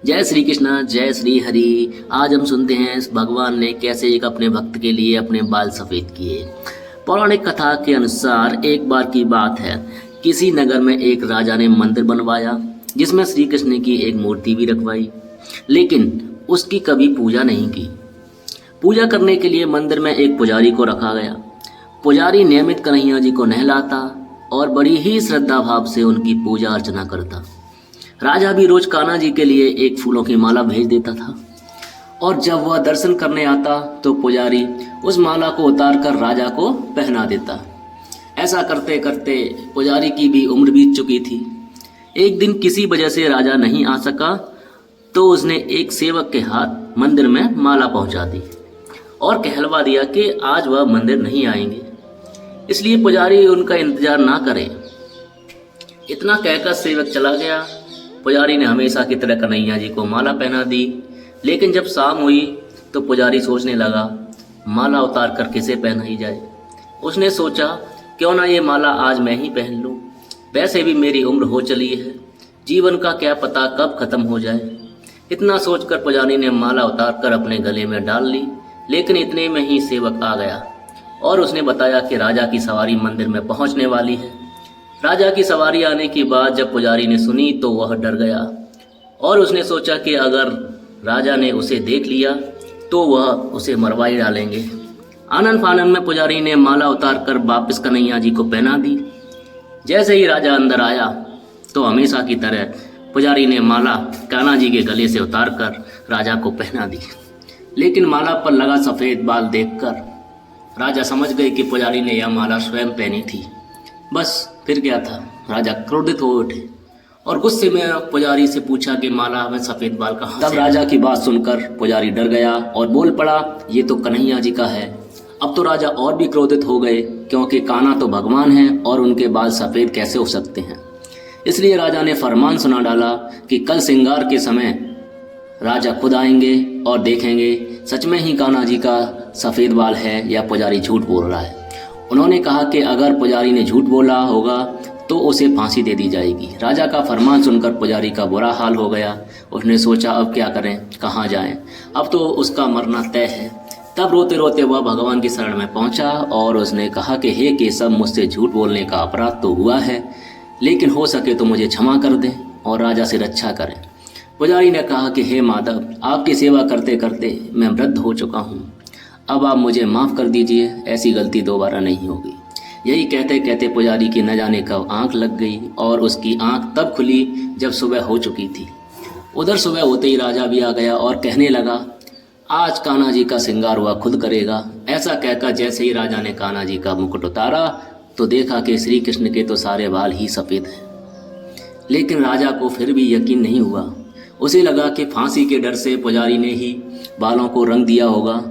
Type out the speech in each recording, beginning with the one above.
जय श्री कृष्णा, जय श्री हरि। आज हम सुनते हैं भगवान ने कैसे एक अपने भक्त के लिए अपने बाल सफ़ेद किए। पौराणिक कथा के अनुसार एक बार की बात है, किसी नगर में एक राजा ने मंदिर बनवाया जिसमें श्री कृष्ण की एक मूर्ति भी रखवाई, लेकिन उसकी कभी पूजा नहीं की। पूजा करने के लिए मंदिर में एक पुजारी को रखा गया। पुजारी नियमित कन्हैया जी को नहलाता और बड़ी ही श्रद्धा भाव से उनकी पूजा अर्चना करता। राजा भी रोज कान्हा जी के लिए एक फूलों की माला भेज देता था और जब वह दर्शन करने आता तो पुजारी उस माला को उतार कर राजा को पहना देता। ऐसा करते करते पुजारी की भी उम्र बीत चुकी थी। एक दिन किसी वजह से राजा नहीं आ सका तो उसने एक सेवक के हाथ मंदिर में माला पहुंचा दी और कहलवा दिया कि आज वह मंदिर नहीं आएंगे, इसलिए पुजारी उनका इंतजार ना करे। इतना कहकर सेवक चला गया। पुजारी ने हमेशा की तरह कन्हैया जी को माला पहना दी, लेकिन जब शाम हुई तो पुजारी सोचने लगा माला उतार कर किसे पहनाई जाए। उसने सोचा क्यों ना ये माला आज मैं ही पहन लूं, वैसे भी मेरी उम्र हो चली है, जीवन का क्या पता कब खत्म हो जाए। इतना सोचकर पुजारी ने माला उतार कर अपने गले में डाल ली, लेकिन इतने में ही सेवक आ गया और उसने बताया कि राजा की सवारी मंदिर में पहुंचने वाली है। राजा की सवारी आने की बात जब पुजारी ने सुनी तो वह डर गया और उसने सोचा कि अगर राजा ने उसे देख लिया तो वह उसे मरवा ही डालेंगे। आनंद फानंद में पुजारी ने माला उतार कर वापस कन्हैया जी को पहना दी। जैसे ही राजा अंदर आया तो हमेशा की तरह पुजारी ने माला कान्हा जी के गले से उतार कर राजा को पहना दी, लेकिन माला पर लगा सफ़ेद बाल देखकर राजा समझ गए कि पुजारी ने यह माला स्वयं पहनी थी। बस फिर क्या था, राजा क्रोधित हो उठे और गुस्से में पुजारी से पूछा कि माला में सफ़ेद बाल कहाँ से। तब राजा की बात सुनकर पुजारी डर गया और बोल पड़ा, ये तो कन्हैया जी का है। अब तो राजा और भी क्रोधित हो गए, क्योंकि कान्हा तो भगवान है और उनके बाल सफ़ेद कैसे हो सकते हैं। इसलिए राजा ने फरमान सुना डाला कि कल श्रृंगार के समय राजा खुद आएंगे और देखेंगे सच में ही कान्हा जी का सफ़ेद बाल है या पुजारी झूठ बोल रहा है। उन्होंने कहा कि अगर पुजारी ने झूठ बोला होगा तो उसे फांसी दे दी जाएगी। राजा का फरमान सुनकर पुजारी का बुरा हाल हो गया। उसने सोचा अब क्या करें, कहाँ जाएं, अब तो उसका मरना तय है। तब रोते रोते वह भगवान की शरण में पहुंचा और उसने कहा कि हे केशव, मुझसे झूठ बोलने का अपराध तो हुआ है, लेकिन हो सके तो मुझे क्षमा कर दें और राजा से रक्षा करें। पुजारी ने कहा कि हे माधव, आपकी सेवा करते करते मैं वृद्ध हो चुका हूँ, अब आप मुझे माफ़ कर दीजिए, ऐसी गलती दोबारा नहीं होगी। यही कहते कहते पुजारी की न जाने कब आंख लग गई और उसकी आंख तब खुली जब सुबह हो चुकी थी। उधर सुबह होते ही राजा भी आ गया और कहने लगा, आज कान्हा जी का श्रृंगार हुआ खुद करेगा। ऐसा कहकर जैसे ही राजा ने कान्हा जी का मुकुट उतारा तो देखा कि श्री कृष्ण के तो सारे बाल ही सफ़ेद हैं, लेकिन राजा को फिर भी यकीन नहीं हुआ। उसे लगा कि फांसी के डर से पुजारी ने ही बालों को रंग दिया होगा।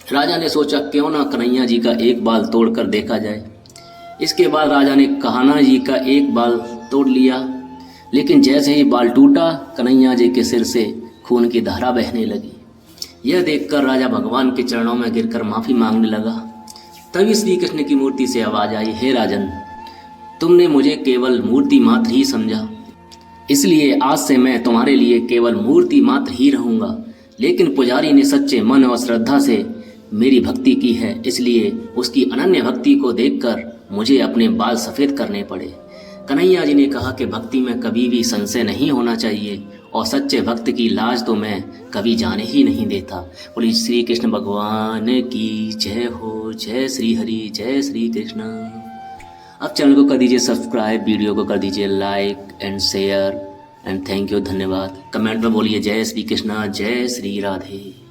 राजा ने सोचा क्यों ना कन्हैया जी का एक बाल तोड़कर देखा जाए। इसके बाद राजा ने कान्हा जी का एक बाल तोड़ लिया, लेकिन जैसे ही बाल टूटा कन्हैया जी के सिर से खून की धारा बहने लगी। यह देखकर राजा भगवान के चरणों में गिरकर माफ़ी मांगने लगा। तभी श्री कृष्ण की मूर्ति से आवाज़ आई, हे राजन, तुमने मुझे केवल मूर्ति मात्र ही समझा, इसलिए आज से मैं तुम्हारे लिए केवल मूर्ति मात्र ही रहूँगा। लेकिन पुजारी ने सच्चे मन और श्रद्धा से मेरी भक्ति की है, इसलिए उसकी अनन्य भक्ति को देखकर मुझे अपने बाल सफ़ेद करने पड़े। कन्हैया जी ने कहा कि भक्ति में कभी भी संशय नहीं होना चाहिए और सच्चे भक्त की लाज तो मैं कभी जाने ही नहीं देता। बोलिए श्री कृष्ण भगवान की जय हो। जय श्री हरि, जय श्री कृष्ण। अब चैनल को कर दीजिए सब्सक्राइब, वीडियो को कर दीजिए like and share and thank you, धन्यवाद। कमेंट में बोलिए जय श्री कृष्ण, जय श्री राधे।